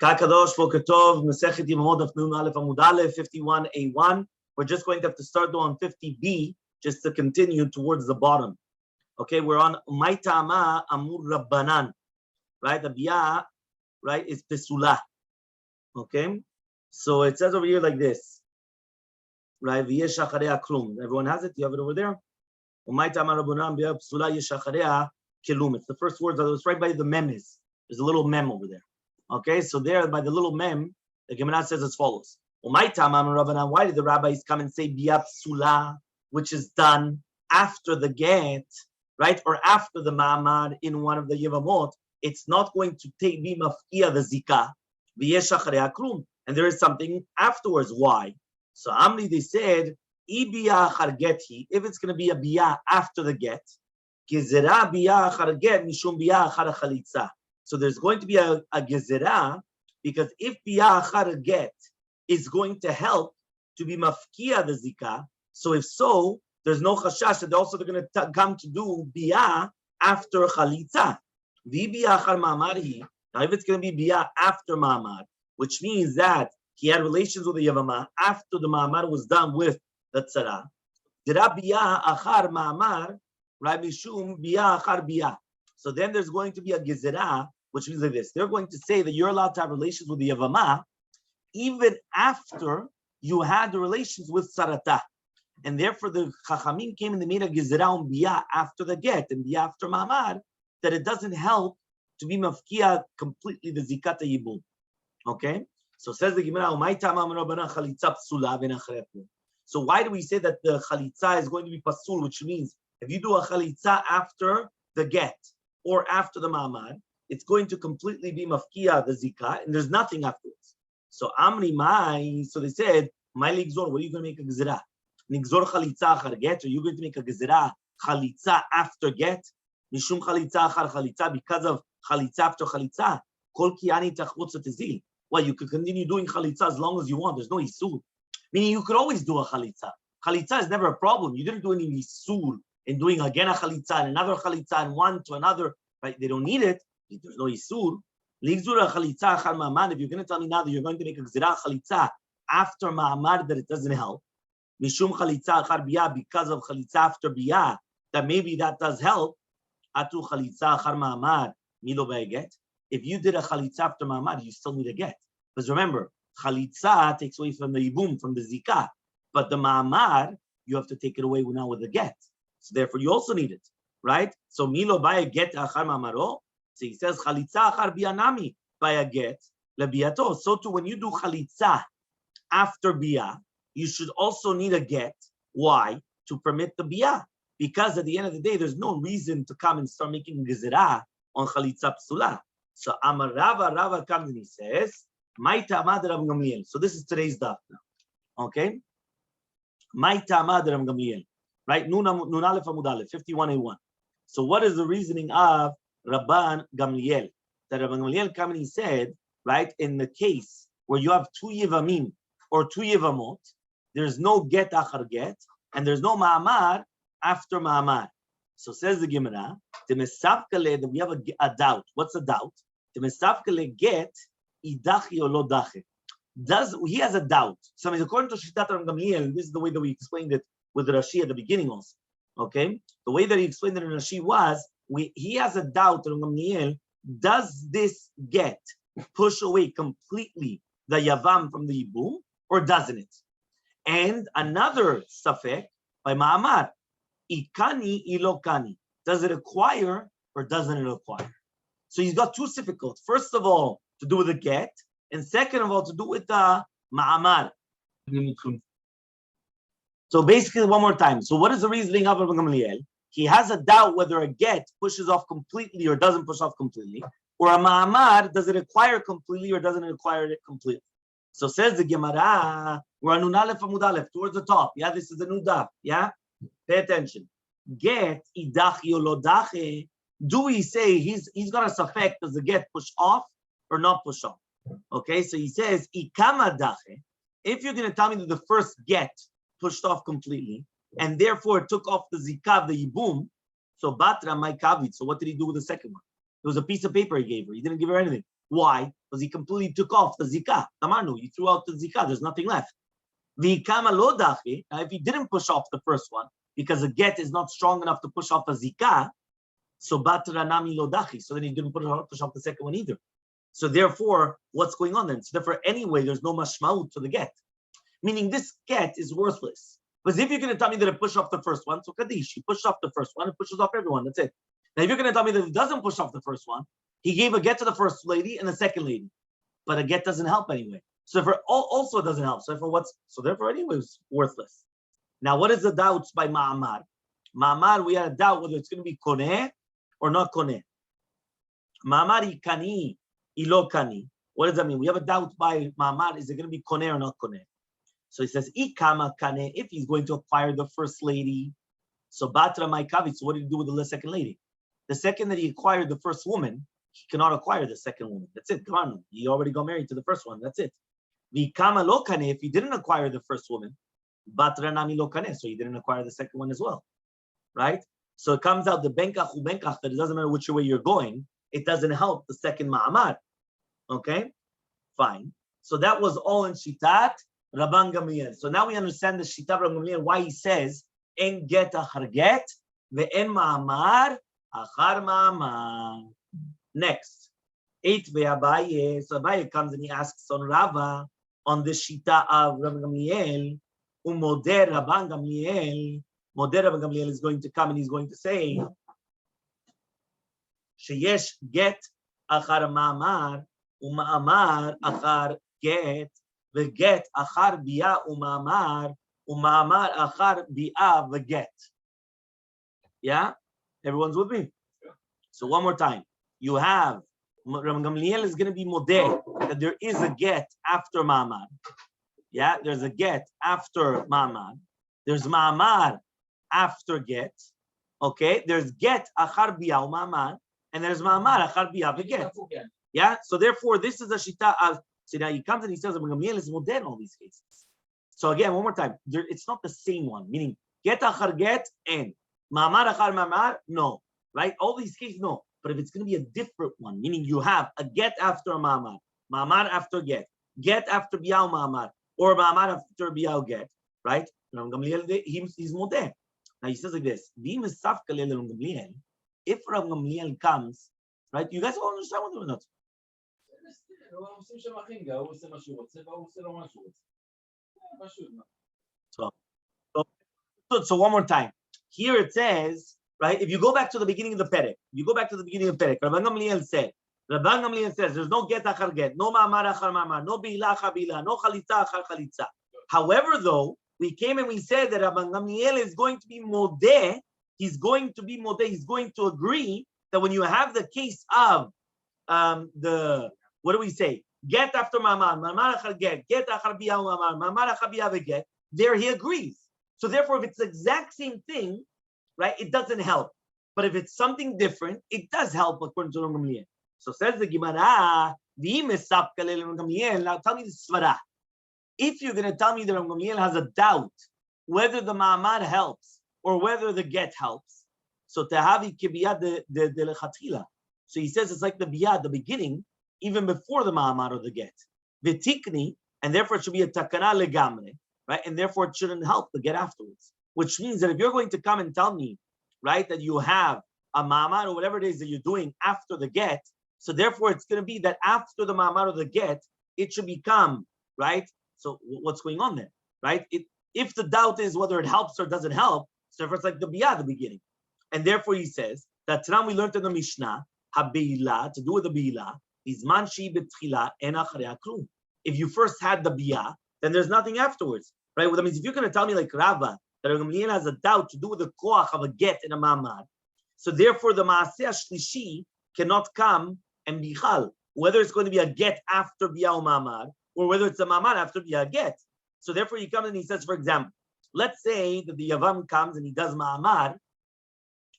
Kakadosh Fokatov, Masechet Yevamot Daf Elmaleh 51A1. We're just going to have to start on 50B just to continue towards the bottom. Okay, we're on Maitama Amur Rabbanan, right? The Bia, right, is Pesula. Okay, so it says over here like this, right? Everyone has it? You have it over there? Maitama Rabbanan Bia Pesula Yeshacharea Kelum. It's the first words. It's right by the mem is. There's a little mem over there. Okay, so there by the little mem, the Gemara says as follows. Why did the rabbis come and say Bia Pesula, which is done after the get, right, or after the ma'amad in one of the Yevamot? It's not going to be mafkia the zika, and there is something afterwards. Why? So Amri, they said, if it's going to be a bia after the get, so there's going to be a gezerah, because if bia achar get is going to help to be mafkia the zika, so if so, there's no chashash that also they're going to come to do bia after chalitza. Now, if it's going to be bia after ma'amad, which means that he had relations with the Yevamah after the ma'amad was done with the tzara, dira bia achar ma'amad, right? Mishum bia achar bia. So then there's going to be a gezerah, which means like this. They're going to say that you're allowed to have relations with the Yevamah even after you had the relations with tzarata. And therefore the Chachamim came and they made a gezerah bia after the get and bia after ma'amad, that it doesn't help to be mafkia completely the zikata yibum. Okay? So says the Gemara, so why do we say that the chalitza is going to be pasul, which means if you do a chalitza after the get or after the ma'amad, it's going to completely be mafkia the zika, and there's nothing afterwards. So Amri Mai, so they said, Mai ligzor, what are you going to make a gezerah? Nigzor chalitza achar get, are you going to make a gezerah chalitza after get? Mishum chalitza achar chalitza, because of chalitza after chalitza. Kol kiani tachutza tezil. Well, you could continue doing chalitza as long as you want. There's no isur. Meaning you could always do a chalitza. Chalitza is never a problem. You didn't do any isur in doing again a chalitza and another chalitza and one to another. Right? They don't need it. There's no isur. Ligzur chalitza achar ma'amad. If you're going to tell me now that you're going to make a gzirah chalitza after ma'amad, that it doesn't help. Mishum chalitza achar bia, because of chalitza after bia, that maybe that does help. Atu chalitza achar ma'amad milo ba'eget. If you did a chalitza after ma'amad, you still need a get. Because remember, chalitza takes away from the yibum, from the zikah. But the ma'amad, you have to take it away now with the get. So therefore, you also need it, right? So milo ba'eget achar ma'amaro. So he says chalitza achar bianami ba'eget lebiato. So too, when you do chalitza after bia, you should also need a get. Why? To permit the bia. Because at the end of the day, there's no reason to come and start making gezerah on chalitza psula. So Amar Rava comes and he says, Maita Amad Rav Gamliel. So this is today's daf now. Okay? Maita Amad Rav Gamliel. Right? Nun Aleph Amud Aleph, 51A1. So what is the reasoning of Rabban Gamliel? That Rabban Gamliel came and he said, right, in the case where you have two Yevamim or two Yevamot, there's no get achar get, and there's no ma'amad after ma'amad. So says the Gemara, that we have a doubt. What's a doubt? Get idachi or lo dache. He has a doubt. So according to Shitat Rav Gamliel, this is the way that we explained it with Rashi at the beginning also. Okay? The way that he explained it in Rashi was, he has a doubt, Rav Gamliel, does this get push away completely the yavam from the yibum, or doesn't it? And another safek by ma'amad, ikani ilokani. Does it acquire or doesn't it acquire? So he's got two difficulties. First of all, to do with the get, and second of all, to do with the ma'amad. So basically, one more time. So what is the reasoning of Rabbi Gamliel? He has a doubt whether a get pushes off completely or doesn't push off completely, or a ma'amad, does it acquire completely or doesn't it acquire it completely? So says the Gemara, we're on Nun Aleph Amud Aleph, towards the top. Yeah, this is a new daf. Yeah, pay attention. Get idachi or lo dache. Do we say he's got a safek, does the get push off or not push off? Okay, so he says ikama dache. If you're going to tell me that the first get pushed off completely, and therefore it took off the zikav, the yibum, so batra my kavit. So what did he do with the second one? It was a piece of paper he gave her. He didn't give her anything. Why? Because he completely took off the zikah. Tamanu, you threw out the zikah. There's nothing left. V'ikama lo dachi. Now, if he didn't push off the first one, because a get is not strong enough to push off a zikah, so batra nami lo dachi. So then he didn't push off the second one either. So therefore, what's going on then? So therefore, anyway, there's no mashmaut to the get. Meaning this get is worthless. Because if you're going to tell me that it pushed off the first one, so Kaddish, he pushed off the first one, it pushes off everyone, that's it. Now, if you're going to tell me that it doesn't push off the first one, he gave a get to the first lady and the second lady. But a get doesn't help anyway. So for also it doesn't help. So therefore anyway it's worthless. Now, what is the doubts by Ma'amar? Ma'amar, we had a doubt whether it's going to be koneh or not koneh. Ma'amar ikani, ilo kani. What does that mean? We have a doubt by Ma'amar, is it going to be koneh or not koneh? So he says, ikama kane, if he's going to acquire the first lady. So batra maikavi, so what did he do with the second lady? The second that he acquired the first woman, he cannot acquire the second woman. That's it. Come on. He already got married to the first one. That's it. Vikama lo kane, if he didn't acquire the first woman, batra nami lo kane, so he didn't acquire the second one as well. Right? So it comes out the benkach u benkach, that it doesn't matter which way you're going, it doesn't help the second ma'amad. Okay? Fine. So that was all in Shitat Rabban Gamliel. So now we understand the Shitat Rabban Gamliel, why he says, en get achar get, ve'en ma'amar achar ma'amar. Next, 8 ve'abaye. So Abaye comes and he asks on Rava, on the Shita of Rabban Gamliel, umoder Rabban Gamliel. Moder Rabban Gamliel is going to come and he's going to say, sheyesh get achar ma'amar, uma'amar achar get, ve'get achar biya uma'amar, uma'amar achar biya ve'get. Yeah? Everyone's with me? So one more time. You have, Rabban Gamliel is going to be modeh, that there is a get after ma'amar. Yeah? There's a get after ma'amar. There's ma'amar after get. Okay? There's get achar biya uma'amar, and there's ma'amar achar biya ve'get. Yeah? So therefore, this is a shita of, so now he comes and he says, Rabban Gamliel is modeh in all these cases. So again, one more time, it's not the same one, meaning get achar get and ma'amar achar ma'amar, no. Right? All these cases, no. But if it's going to be a different one, meaning you have a get after a ma'amar, ma'amar after get after biyao ma'amar, or ma'amar after biyao get, right? Rabban Gamliel, he's modeh. Now he says like this, if Rabban Gamliel comes, right? You guys all understand what we're not? So one more time. Here it says, right? If you go back to the beginning of the perek, Rabban Gamliel says, there's no get achar get, no ma'amar achar ma'amar, no bi'ila achar bi'ila, no chalitza achar chalitza. However, though, we came and we said that Rabban Gamliel is going to be modeh, he's going to agree that when you have the case of what do we say? Get after ma'amar, ma'amar achar get achar bi'ah ma'amar, ma'amar achar bi'ah ve'get, there he agrees. So therefore, if it's the exact same thing, right, it doesn't help. But if it's something different, it does help according to Rabban Gamliel. So says the Gemara, now tell me the svara. If you're going to tell me that Rabban Gamliel has a doubt whether the ma'amar helps or whether the get helps, so tahavi kibiyah de lechatchila. So he says it's like the biyah at the beginning, even before the ma'amar or the get. V'tikni, and therefore it should be a takana legamre, right? And therefore it shouldn't help the get afterwards. Which means that if you're going to come and tell me, right, that you have a ma'amar or whatever it is that you're doing after the get, so therefore it's going to be that after the ma'amar or the get, it should become, right? So what's going on there, right? If the doubt is whether it helps or doesn't help, so therefore it's like the biyah at the beginning. And therefore he says that now we learned in the Mishnah, habeila, to do with the biyah, is manshi betchila en acharei klum. If you first had the biyah, then there's nothing afterwards, right? Well, that means if you're going to tell me like Rava, that Rabban Gamliel has a doubt to do with the koach of a get in a ma'amar, so therefore the maaseh shlishi cannot come and be chal, whether it's going to be a get after biyah ma'amar or whether it's a ma'amar after biyah get. So therefore he comes and he says, for example, let's say that the yavam comes and he does ma'amar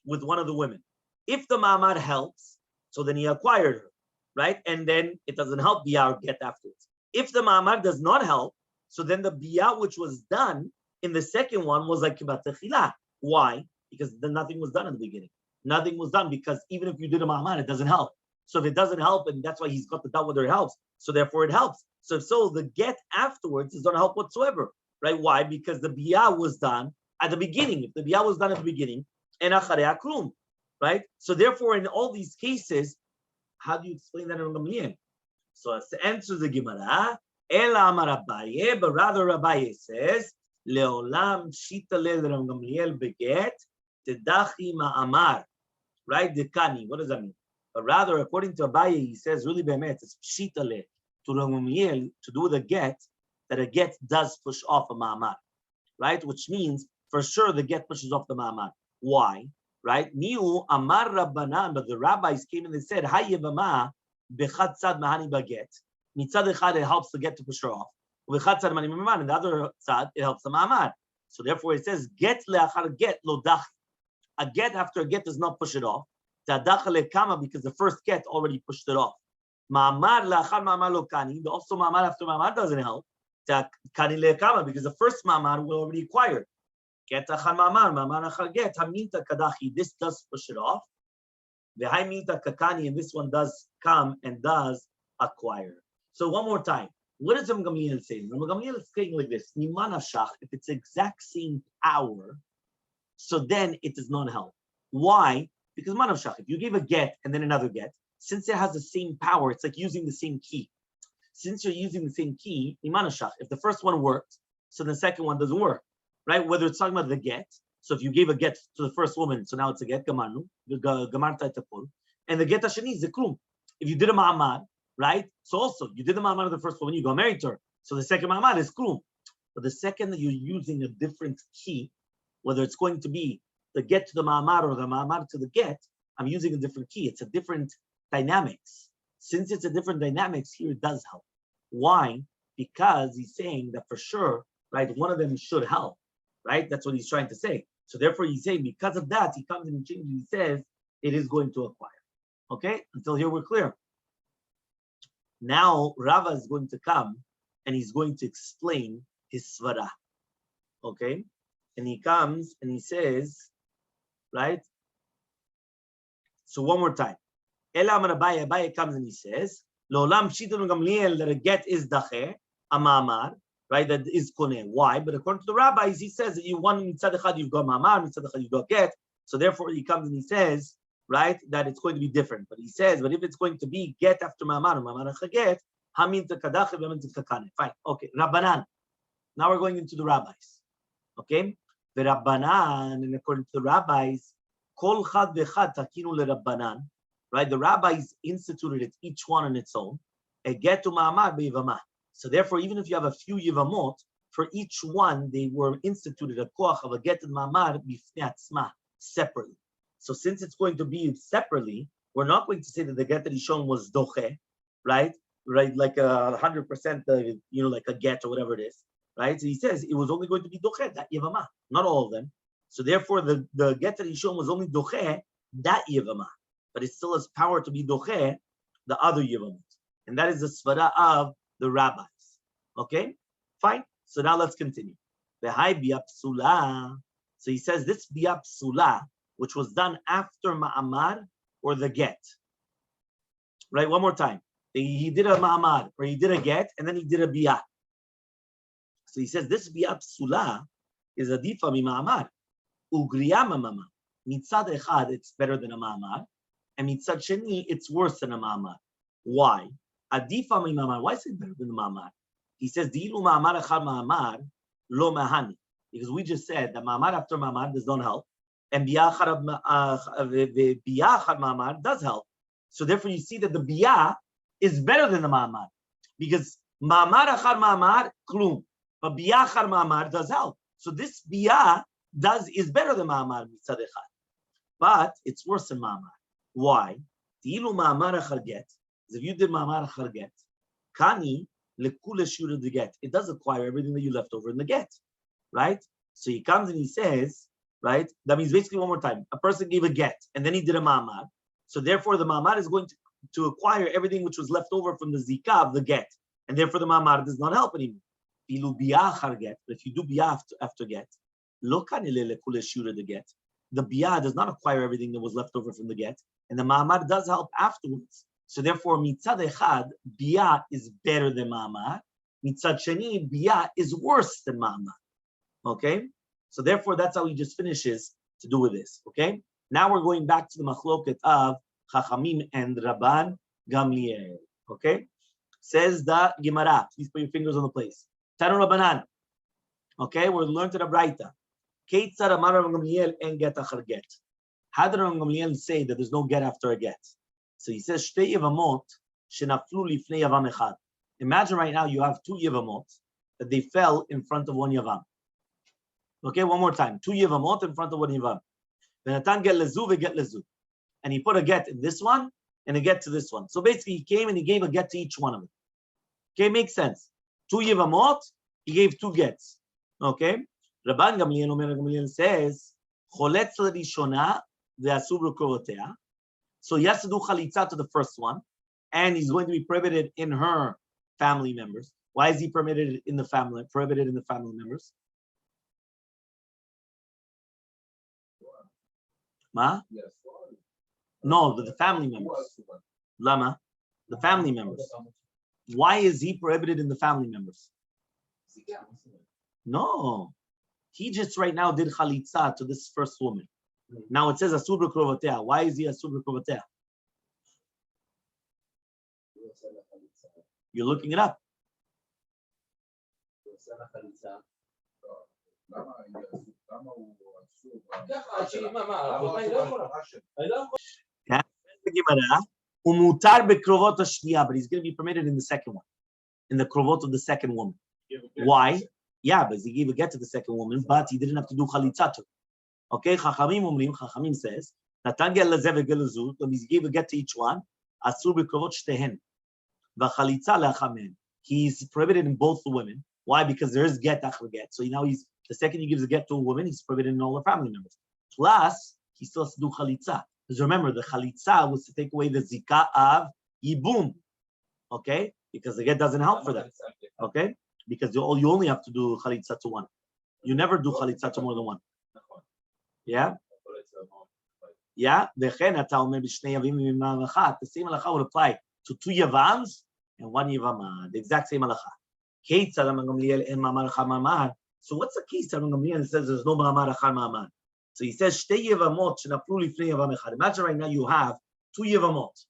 with one of the women. If the ma'amar helps, so then he acquired her, right? And then it doesn't help biyah or get afterwards. If the ma'amar does not help, so then the biyah which was done in the second one was like kibat techila. Why? Because then nothing was done in the beginning. Nothing was done because even if you did a ma'amar, it doesn't help. So if it doesn't help, and that's why he's got the doubt whether it helps, so therefore it helps. So if so, the get afterwards is not help whatsoever, right? Why? Because the biyah was done at the beginning. If the biyah was done at the beginning, and acharei klum, right? So therefore, in all these cases, how do you explain that in Gamliel? So as to answer the Gemara, Ela Amar Abaye, but rather Abaye says, Leolam Shita Le Rav Gamliel beget Tedachi Ma'amar, right? Dekani. What does that mean? But rather, according to Abaye, he says, really bemet, it's Shita Le to Rav Gamliel to do the get, that a get does push off a Ma'amar, right? Which means for sure the get pushes off the Ma'amar. Why? Right? Niu Amar Rabbanan, but the rabbis came and they said, Hay Yevama bechad tzad mahani baget. Mitzad echad it helps the get to push her off. Bechad tzad mahani ma'amar, and the other tzad it helps the ma'amar. So therefore it says get leachar get lo dach. A get after a get does not push it off. Tadach lekama because the first get already pushed it off. Ma'amar leachar ma'amar lo kani. Also ma'amar after ma'amar doesn't help. Kani lekama because the first ma'amar will already acquire. Get achar ma'amar, ma'amar achar get. Haminta kadachi. This does push it off. The high minta kakani, and this one does come and does acquire. So one more time, what does Rabbi Gamliel say? Rabbi Gamliel is saying like this: if it's exact same power, so then it does not help. Why? Because manavshach. If you give a get and then another get, since it has the same power, it's like using the same key. Since you're using the same key, manavshach. If the first one worked, so the second one doesn't work, right? Whether it's talking about the get. So if you gave a get to the first woman, so now it's a get, gamarnu, gamarta etapol, and the get hashani is the klum. If you did a ma'amad, right? So also, you did the ma'amad of the first woman, you got married to her. So the second ma'amad is klum. But the second that you're using a different key, whether it's going to be the get to the ma'amad or the ma'amad to the get, I'm using a different key. It's a different dynamics. Since it's a different dynamics, here it does help. Why? Because he's saying that for sure, right, one of them should help. Right? That's what he's trying to say. So therefore he's saying because of that, he comes in and changes, he says it is going to acquire. Okay? Until here we're clear. Now Rava is going to come and he's going to explain his svara. Okay? And he comes and he says, right? So one more time. Ela Amar Abaye, Abaye comes and he says, Lo'olam Shitun Gamliel, that a get is dache, a ma'amar, right? That is koneh. Why? But according to the rabbis, he says that you want mitzad echad you've got ma'amar, mitzad echad you've got get. So therefore, he comes and he says, right, that it's going to be different. But he says, but if it's going to be get after ma'amar, ma'amar echad get, hamin tekadach v'hamin tekakane. Fine. Okay. Rabbanan. Now we're going into the rabbis. Okay. The Rabbanan, and according to the rabbis, kol chad v'chad takinu leRabbanan. Right. The rabbis instituted it each one on its own. A get to ma'amar be'yevamah. So therefore, even if you have a few Yevamot, for each one, they were instituted a koach of a get and ma'amar bifnei atzma, separately. So since it's going to be separately, we're not going to say that the get that he's shown was doche, right? Right, like 100%, like a get or whatever it is, right? So he says it was only going to be doche, that Yevamah, not all of them. So therefore, the get that he's shown was only doche, that Yevamah, but it still has power to be doche, the other Yevamot. And that is the svara of the rabbis. Okay, fine. So now let's continue. The high biyah psula. So he says this biyah psula, which was done after ma'amar or the get. Right, one more time. He did a ma'amar or he did a get and then he did a biyah. So he says this biyah psula is a difa mi ma'amar. Ugriya ma'amar. Mitzad echad, it's better than a ma'amar. And mitzad sheni, it's worse than a ma'amar. Why? Adifa mi ma'amar. Why is it better than the ma'amar? He says, Di'ilu ma'amar echad ma'amar lo mahani. Because we just said that ma'amar after ma'amar does not help. And biyah echad ma'amar does help. So therefore you see that the biyah is better than the ma'amar. Because ma'amar echad ma'amar, klum. But biyah echad ma'amar does help. So this biyah is better than ma'amar mitzad echad. But it's worse than ma'amar. Why? Di'ilu ma'amar echad get. If you did ma'amar echad get, kani lekule shura the get. It does acquire everything that you left over in the get, right? So he comes and he says, right? That means basically one more time, a person gave a get and then he did a ma'amar. So therefore the ma'amar is going to acquire everything which was left over from the zikah of the get. And therefore the ma'amar does not help anymore. But if you do biyah after get, lo kanile lekule shura the get. The biyah does not acquire everything that was left over from the get. And the ma'amar does help afterwards. So therefore, mitzad echad, bia is better than ma'amad. Mitzad sheni, bia is worse than ma'amad. Okay? So therefore, that's how he just finishes to do with this. Okay? Now we're going back to the machloket of Chachamim and Rabban Gamliel. Okay? Says the Gemara. Please put your fingers on the place. Tanu Rabbanan. Okay? We're learned to the Braita. Keitzad amar Rabban Gamliel en get achar get. How did Rabban Gamliel say that there's no get after a get? So he says, Shtei Yevamot shenaflu lifnei Yavam echad. Imagine right now you have two Yevamot that they fell in front of one Yavam. Okay, one more time. Two Yevamot in front of one Yavam. V'natan get lezu v'get lezu. And he put a get in this one and a get to this one. So basically he came and he gave a get to each one of them. Okay, makes sense. Two Yevamot, he gave two gets. Okay? Rabban Gamliel says, Choletz l'rishona ve'asur b'korotea. So he has to do chalitza to the first one, and he's going to be prohibited in her family members. Why is he prohibited in the family members? Ma? No, the family members. Lama? The family members. Why is he prohibited in the family members? No. He just right now did chalitza to this first woman. Now it says asur b'krovotea. Why is he asur b'krovotea? You're looking it up. But he's going to be permitted in the second one, in the krovot of the second woman. Why? Yeah, because he gave a get to the second woman, but he didn't have to do chalitza to. Okay, Chachamim says, Natan get lezeh v'get lezu, when he gave a get to each one, asur b'krovot shtehen, v'chalitza le'achamen. He's prohibited in both the women. Why? Because there is get achar get. So now he's, the second he gives a get to a woman, he's prohibited in all the family members. Plus, he still has to do chalitza. Because remember, the chalitza was to take away the zikah of yibum. Okay? Because the get doesn't help for that. Okay? Because you only have to do chalitza to one. You never do chalitza to more than one. Yeah? Yeah? The same halacha would apply to two Yevams and one Yevamah. The exact same halacha. So what's the case that Rabban Gamliel says there's no ma'amad achar ma'amad? So he says, Shtei Yevamot shenaflu lifnei Yavam echad. Imagine right now you have two Yevamot.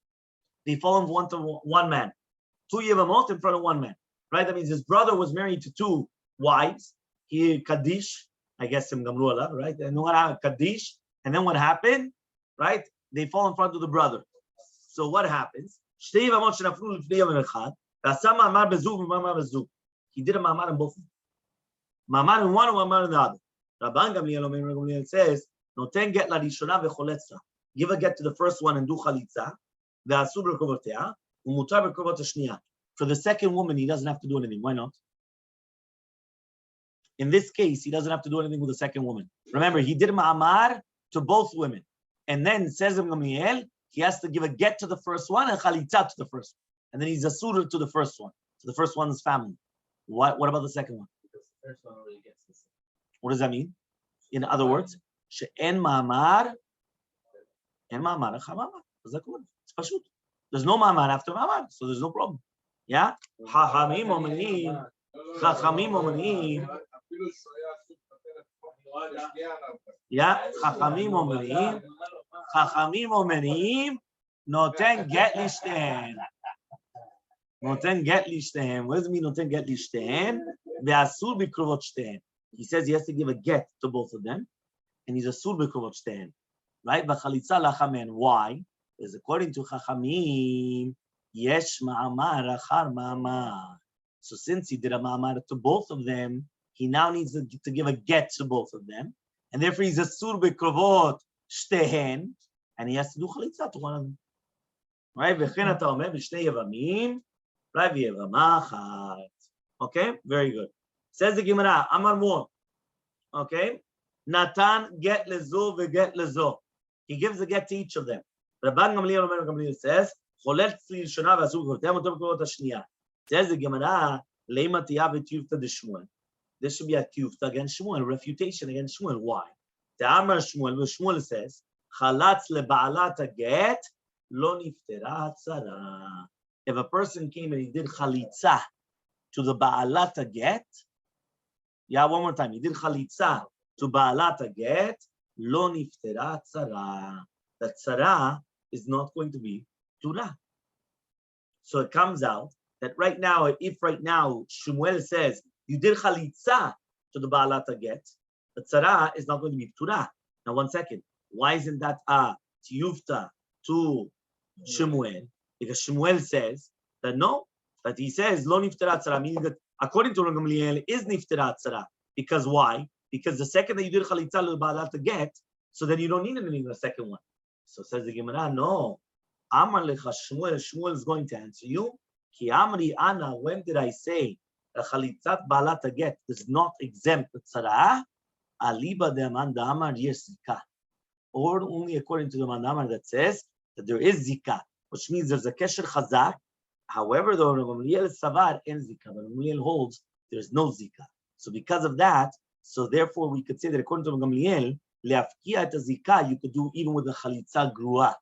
They fall in front of one man. Two Yevamot in front of one man. Right? That means his brother was married to two wives. He Kaddish, I guess him Gamru Allah, right? And what happened? Kaddish. And then what happened? Right? They fall in front of the brother. So what happens? Shtei Yevamot shenaflu lifnei Yavam echad. V'asa ma'amar bezug v'ma'amar bezug. He did a ma'amar in both of them. Ma'amar in one and ma'amar in the other. Rabban Gamliel says, "Noten get la rishona vecholetzra." Give a get to the first one and do chalitza. Ve'asur b'krovotea u'mutar b'krovot hashniya. For the second woman, he doesn't have to do anything. Why not? In this case, he doesn't have to do anything with the second woman. Remember, he did ma'amar to both women, and then says Gamliel, he has to give a get to the first one and chalitza to the first one, and then he's asur to the first one, to the first one's family. What about the second one? Because the first one already gets this. What does that mean? In other words, she'en ma'amar, en ma'amar achar ma'amar. It's pashut. There's no ma'amar after ma'amar, so there's no problem. Yeah? Chachamim omenim. Yeah? Chachamim omenim. Noten get lishtehen. Noten get lishtehen. What does it mean noten get lishtehen? Ve'asur b'krovot shtehen. He says he has to give a get to both of them, and he's asur b'krovot shtehen. Right? V'chalitza lachamen. Why? Because according to Chachamim, yesh ma'amar achar ma'amar. So since he did a ma'amar to both of them, he now needs to give a get to both of them, and therefore he's asur b'krovot shtehen, and he has to do chalitza to one of them. Right? V'chen ata omer b'shnei yevamim, right? V'yevamah achat. Okay? Very good. Says the Gemara, Amar Mo. Okay? Natan get lezo v'get lezo. He gives a get to each of them. Rabban Gamliel says, Choletz l'rishona v'asur b'krovotea u'mutar b'krovot hashniya. Says the Gemara, Leima tiyah v'tiyufta d'Shmuel. This should be a tiyufta against Shmuel, refutation against Shmuel. Why? The Amar Shmuel says, Chalatz leba'alat get lo niftera tzara. If a person came and he did chalitza to the ba'alat get, yeah, one more time. He did chalitza to ba'alat get, lo niftera tzara. That tzara is not going to be turah. So it comes out that right now, if right now Shmuel says you did chalitza to the ba'alat get, the tzara is not going to be turah. Now, 1 second. Why isn't that tiyufta to Shmuel? Because Shmuel says that no, that he says lo niftera tzara, meaning that according to Rabbi Gamliel is niftera tzara. Because why? Because the second that you did chalitza to the ba'alat get, so then you don't need anything in the second one. So says the Gemara, no. Amar lecha Shmuel. Shmuel is going to answer you. Ki amri ana. When did I say that chalitzat ba'alat get does not exempt the tzara? Aliba de amanda amar yes zika. Or only according to the mandamar that says that there is zika, which means there's a kesher chazak. However, the Rabbi Gamliel is savar en zika, but Rabbi Gamliel holds there's no zika. So because of that, so therefore we could say that according to Rabbi Gamliel, leafkia et zika you could do even with the chalitza grua.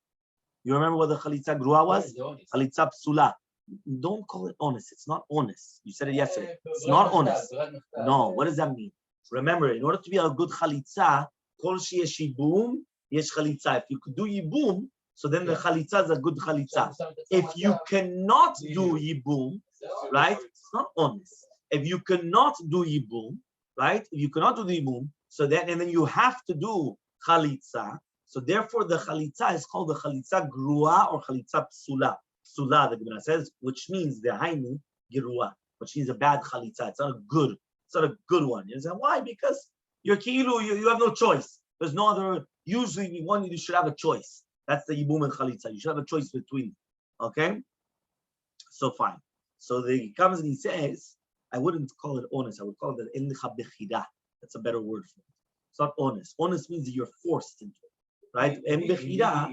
You remember what the chalitza grua was? Chalitza psula. Don't call it honest. It's not honest. You said it yesterday. It's not honest. No. What does that mean? Remember, in order to be a good chalitza, kol sheyesh yibum, yesh chalitza. If you could do yibum, so then the chalitza is a good chalitza. If you cannot do yibum, right, it's not honest. If you cannot do yibum, right, if you cannot do the yibum, so then, and then you have to do chalitza, so therefore the chalitza is called the chalitza grua or chalitza psula. Psula, the Gemara says, which means the hainu girua, which means a bad chalitza. It's not a good. It's not a good one. You say why? Because you're kilu, you have no choice. There's no other. Usually, you should have a choice. That's the yibum and chalitza. You should have a choice between. Okay. So fine. So he comes and he says, I wouldn't call it honest. I would call it enlicha bechira. That's a better word for it. It's not honest. Honest means that you're forced into it, right? And bechira,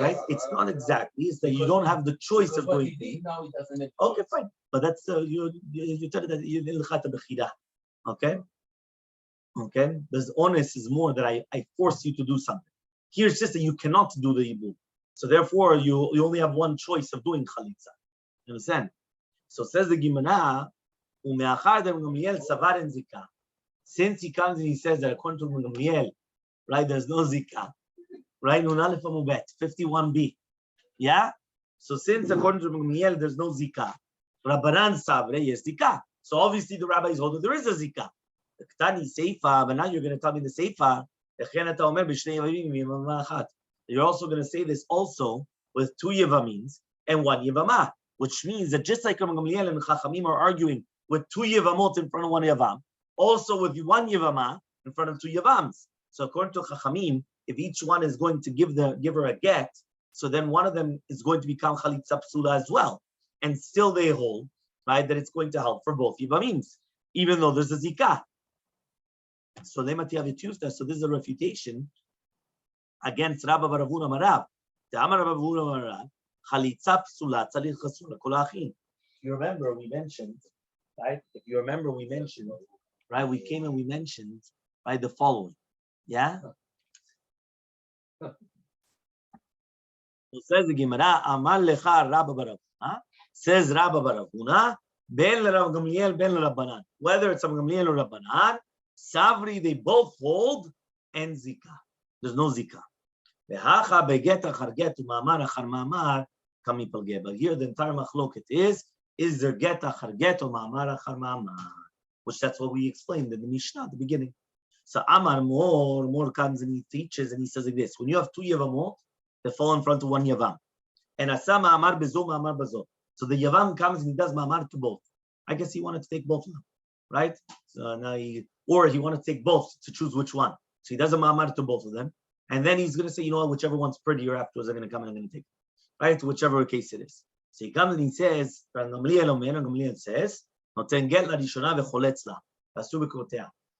right? It's not exactly. It's that you don't have the choice of doing things. Okay, fine. But that's you tell it that you enlicha bechira. Okay. Okay. Because honest is more that I force you to do something. Here it's just that you cannot do the yibum. So therefore, you only have one choice of doing chalitza. You understand? So says the Gemara, umeachar de Gamliel savar en zika. Since he comes and he says that according to Gamliel, right, there's no zika, right? Nun Aleph Amud Bet, 51b. Yeah? So since according to Gamliel, there's no zika, Rabbanan sabre, yes, zika. So obviously the rabbis hold that there is a zika. The Ktani Seifa, but now you're going to tell me the Seifa. You're also going to say this also with 2 Yevamins and 1 Yevamah, which means that just like Rabbi Gamliel and Chachamim are arguing with 2 Yevamot in front of 1 Yevam, also with 1 Yevamah in front of 2 Yevams. So according to Chachamim, if each one is going to give her a get, so then one of them is going to become Chalitza Psula as well. And still they hold, right, that it's going to help for both Yevamims, even though there's a Zikah. So they might have it Tuesday. So this is a refutation against Rabbi Baravuna Marav. The Amar Rabbi Baravuna Marav, Chalitza Psula Tzarich Chasula Kol Achim. You remember we mentioned, right? If you remember we mentioned, right? We came and we mentioned, right, the following. Yeah. So says the Gemara, Amar Lecha Rabbi Baravuna. Says Rabbi Baravuna, Ben Rav Gamliel, Ben Rabbanan. Whether it's Rav Gamliel or Rabbanan, Savri, they both hold, and Zika. There's no Zika. But here the entire machloket is there get achar get or ma'amar achar ma'amar, which that's what we explained in the Mishnah at the beginning. So Amar more comes and he teaches and he says like this: when you have 2 Yevamot, they fall in front of 1 Yevam, and asa ma'amar bezo ma'amar bezo. So the Yevam comes and he does ma'amar to both. I guess he wanted to take both of them, right? So now he wanted to take both to choose which one. So he does a ma'amar to both of them. And then he's going to say, you know what, whichever one's prettier afterwards, I'm going to come and I'm going to take it. Right? Whichever case it is. So he comes and he says, Gamliel says,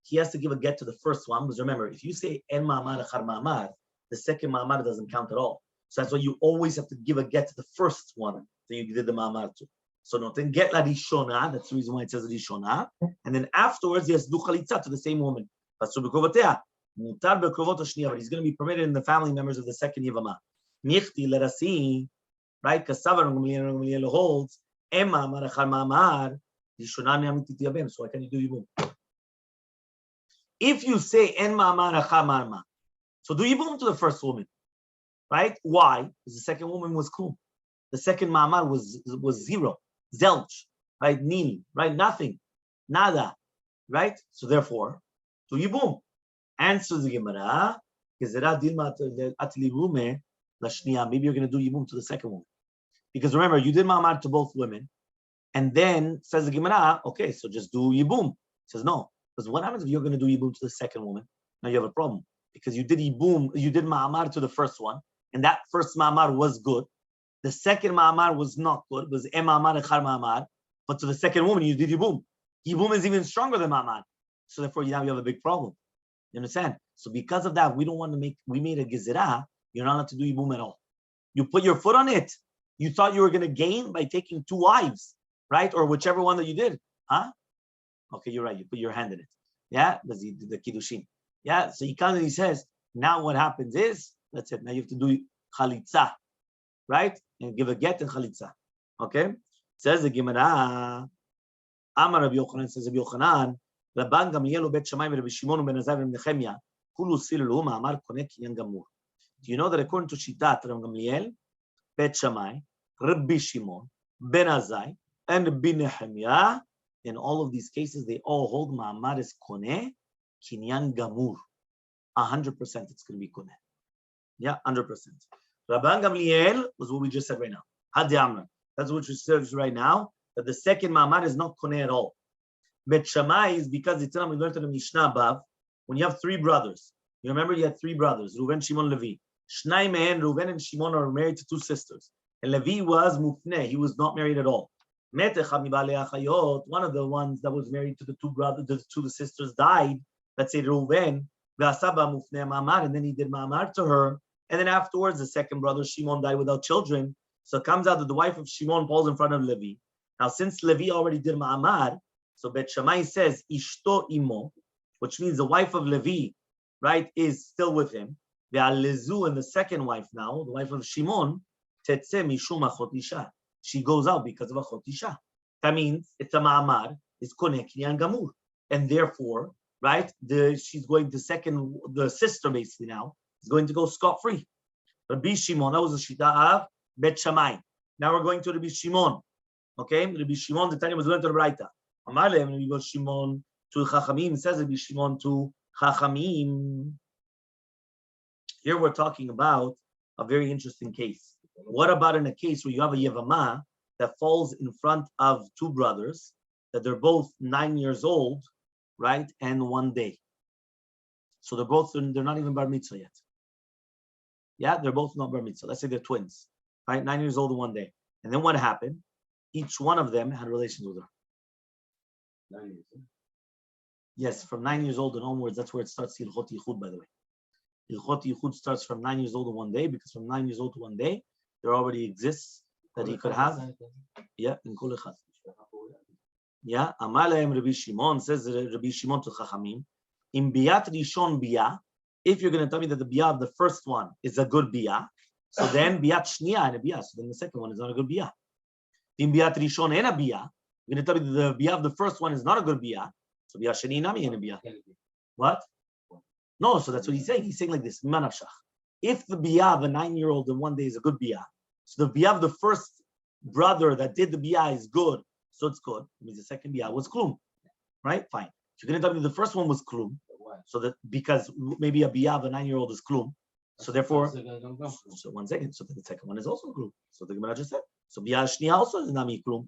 he has to give a get to the first one. Because remember, if you say en ma'amar achar ma'amar, the second ma'amar doesn't count at all. So that's why you always have to give a get to the first one that you did the ma'amar to. So noten get la rishona, that's the reason why it says rishona. And then afterwards, he has to do chalitza to the same woman. But he's going to be permitted in the family members of the second Yevamah. Michti, let us see, right? Kasavar Gamliel holds, Emma Marachar Mamar, Yishonani Amititi Yabem. So why can you do Yibum? If you say En Mamar Achar Marma, so do Yibum to the first woman, right? Why? Because the second woman was cool. The second Mamar was zero, Zelch, right? Nil, right? Nothing, nada, right? So therefore, do Yibum. Answers the Gemara, maybe you're going to do Yibum to the second woman. Because remember, you did Ma'amar to both women, and then says the Gemara, okay, so just do Yibum. Says no, because what happens if you're going to do Yibum to the second woman? Now you have a problem, because you did Yibum, you did Ma'amar to the first one, and that first Ma'amar was good. The second Ma'amar was not good, it was Ma'amar Echar Ma'amar, but to the second woman, you did Yibum. Yibum is even stronger than Ma'amar. So therefore, now you have a big problem. You understand? So because of that, we don't want to we made a gezerah, you're not allowed to do Yibum at all. You put your foot on it. You thought you were going to gain by taking two wives, right? Or whichever one that you did. Huh? Okay, you're right. You put your hand in it. Yeah? The kiddushin. Yeah? So he comes and he says, now what happens is, that's it. Now you have to do chalitza, right? And give a get and chalitza. Okay? Says the Gemara, Amar Rabbi Yochanan, says Rabbi Yochanan, Rabban Gamliel Bet Shammai Rabbi Shimon ben Azai ben Nechemia, Kulu Silu Ma'amar Koneh Kinyan Gamur. Do you know that according to Shitat Rabbi Gamliel, Bet Shammai, Rabbi Shimon, Ben Azai, and Rabbi Nechemia, in all of these cases, they all hold Ma'amar is Koneh Kinyan Gamur. 100% it's going to be Koneh. Yeah, 100%. Rabban Gamliel was what we just said right now. Hadi Amr. That's what we said right now, that the second Ma'amar is not Koneh at all. Bet Shammai is because it's we learned in the Mishnah above, when you have three brothers. You remember you had three brothers, Reuven, Shimon, Levi. Shnai Mehen, Reuven and Shimon are married to two sisters. And Levi was mufneh, he was not married at all. One of the ones that was married to the two brothers, to the sisters died. Let's say Reuven, and then he did Ma'amar to her. And then afterwards, the second brother, Shimon, died without children. So it comes out that the wife of Shimon falls in front of Levi. Now, since Levi already did Ma'amar, so Bet Shammai says, Ishto imo, which means the wife of Levi, right, is still with him. Ve'alezu, and the second wife now, the wife of Shimon, Tetse mishum achot isha. She goes out because of achot isha. That means it's a Ma'amar, it's Koneh Kinyan Gamur. And therefore, right, she's going to the sister basically now, is going to go scot-free. Rabbi Shimon, that was the Shita of Bet Shammai. Now we're going to Rabbi Shimon. Okay, Rabbi Shimon, the Tanya was going to the Braita. Elmaleh, when we go Shimon to Chachamim, says Rabbi Shimon to Chachamim. Here we're talking about a very interesting case. What about in a case where you have a Yevamah that falls in front of two brothers, that they're both 9 years old, right, and 1 day? So they're not even bar mitzvah yet. Yeah, they're both not bar mitzvah. Let's say they're twins, right, 9 years old and 1 day. And then what happened? Each one of them had relations with her. 9 years old. Yes, from 9 years old and onwards, that's where it starts Hilchot Yichud, by the way. Hilchot Yichud starts from 9 years old to 1 day, because from 9 years old to 1 day, there already exists that he could have. Yeah, in Kol Echad. Yeah, Amaleh Rabbi Shimon, says Rabbi Shimon to Chachamim, in Biyat Rishon Biyah, if you're going to tell me that the Biyah of the first one is a good Biyah, so then Biyat Shniya and a Biyah, so then the second one is not a good Biyah. In Biyat Rishon and a Biyah, you're going to tell me that the Biyah of the first one is not a good Biyah, so Biyah Sheni Nami and a Biyah. What? No, so that's what he's saying. He's saying like this, if the Biyah of a 9-year-old in 1 day is a good Biyah, so the Biyah of the first brother that did the Biyah is good, so it's good. It means the second Biyah was Klum, right? Fine. If you're going to tell me the first one was Klum, so that because maybe a Biyah of a 9-year-old is Klum, so therefore, so 1 second, so the second one is also Klum. So the Gemara just said, so Biyah Shniya also is Nami Klum.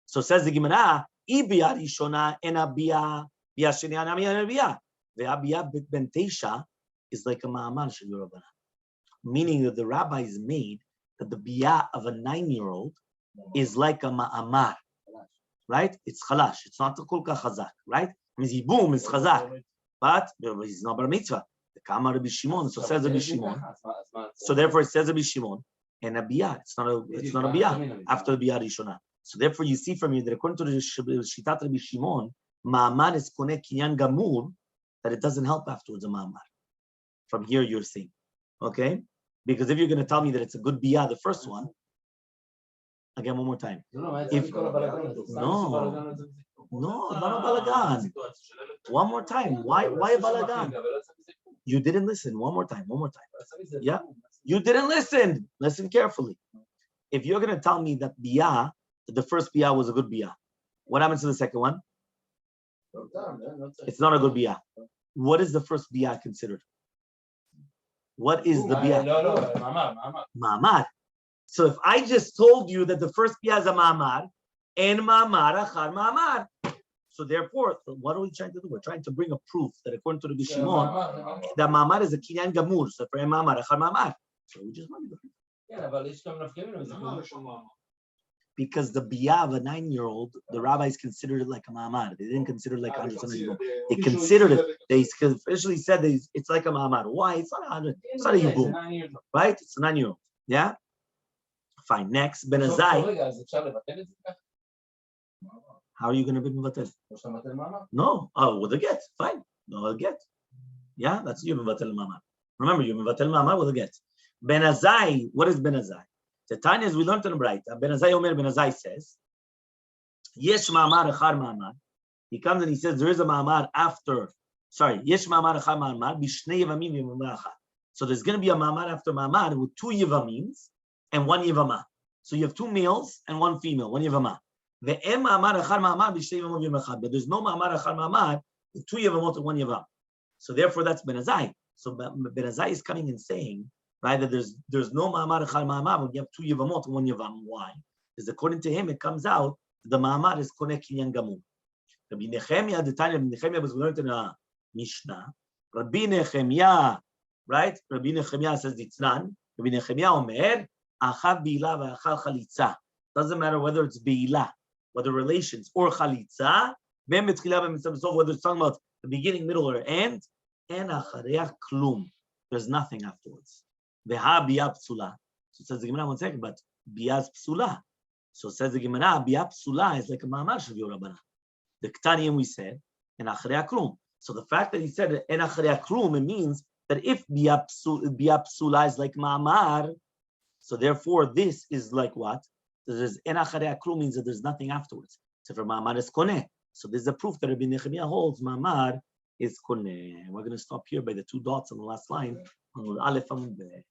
So says the Gemara, I Biyah Rishona and a Biyah Shniya Nami and a Biyah. The Abiyah ben Teisha is like a Ma'amar Shel Yorabana, meaning that the rabbis made that the Biyah of a 9-year-old is like a Ma'amar, right? It's Chalash, it's not a Kulka Chazak, right? It means Yibum is Chazak, but he's not Bar Mitzvah. The Kama Rabbi Shimon, so says Rabbi Shimon. So therefore it says Rabbi Shimon, and a Biyah, it's not a Biyah after the Biyah Rishonah. So therefore you see from here that according to the Shitat Rabbi Shimon, Ma'amar is Koneh Kinyan Gamur, that it doesn't help afterwards a Ma'amar. From here you're seeing. Okay? Because if you're going to tell me that it's a good biyah, the first one, again, one more time. If, no, not a balagan. One more time. Why a balagan? You didn't listen. One more time. Yeah, you didn't listen. Listen carefully. If you're going to tell me that biyah, the first biyah was a good biyah, what happens to the second one? It's not a good biyah. What is the first biyah considered? What is the biyah? Ma'amad. So if I just told you that the first biyah is a ma'amad, and ma'amad achar ma'amad, so therefore, what are we trying to do? We're trying to bring a proof that according to Rabbi Shimon, that ma'amad is a kinyan gamur. So for ma'amad achar ma'amad, so we just want to. Because the biyah of a 9-year-old, the rabbis considered it like a ma'amad. They didn't consider it like 100%. They considered it. They officially said that it's like a ma'amad. Why? It's not 100. It's not a yibum, right? It's a 9-year-old. Yeah. Fine. Next, Ben Azai. How are you going to be mevatel? No. Oh, with a get. Fine. No, a get. Yeah, that's you mevatel ma'amad. Remember, you mevatel ma'amad with a get. Ben Azai. What is Ben Azai? The Tanya, as we learned in the Bright, Ben Azai says, Yesh ma'amar achar ma'amar. He comes and he says, there is a ma'amar after, Yesh ma'amar achar ma'amar, bishnei yevamim yevamah achar. So there's going to be a ma'amar after ma'amar with 2 yevamims and 1 yevamah. So you have 2 males and 1 female, 1 yevamah. Ve'em ma'amar achar ma'amar, bishnei yevamim yevamah achar. But there's no ma'amar achar ma'amar with 2 yevamot and 1 yevam. So therefore that's Ben Azai. So Ben Azai is coming and saying, right, that there's no ma'amar achar ma'amar when you have 2 yevamot and 1 yevam. Why? Because according to him, it comes out the ma'amar is koneh kinyan gamur. Rabbi Nechemia, the time Rabbi Nechemia was learned in a Mishnah. Rabbi Nechemia, right? Rabbi Nechemia says Ditznan. Rabbi Nechemia omer achav beila v'achal chalitza. Doesn't matter whether it's beila, whether relations, or chalitza. Whether it's talking about the beginning, middle, or end, and achareach klum. There's nothing afterwards. Veha biyah psula. So it says the Gemara, one second, but biyah psula. So it says the Gemara, biyah psula is like a ma'amar shel Rabbana. The Ketaniim we said, and acharei klum. So the fact that he said and acharei klum, it means that if biyah psula is like ma'amar, so therefore this is like what? There's en acharei klum means that there's nothing afterwards. So for ma'amar is koneh. So there's a proof that Rabbi Nechemia holds ma'amar is koneh. We're going to stop here by the 2 dots on the last line on Aleph Amud Beh.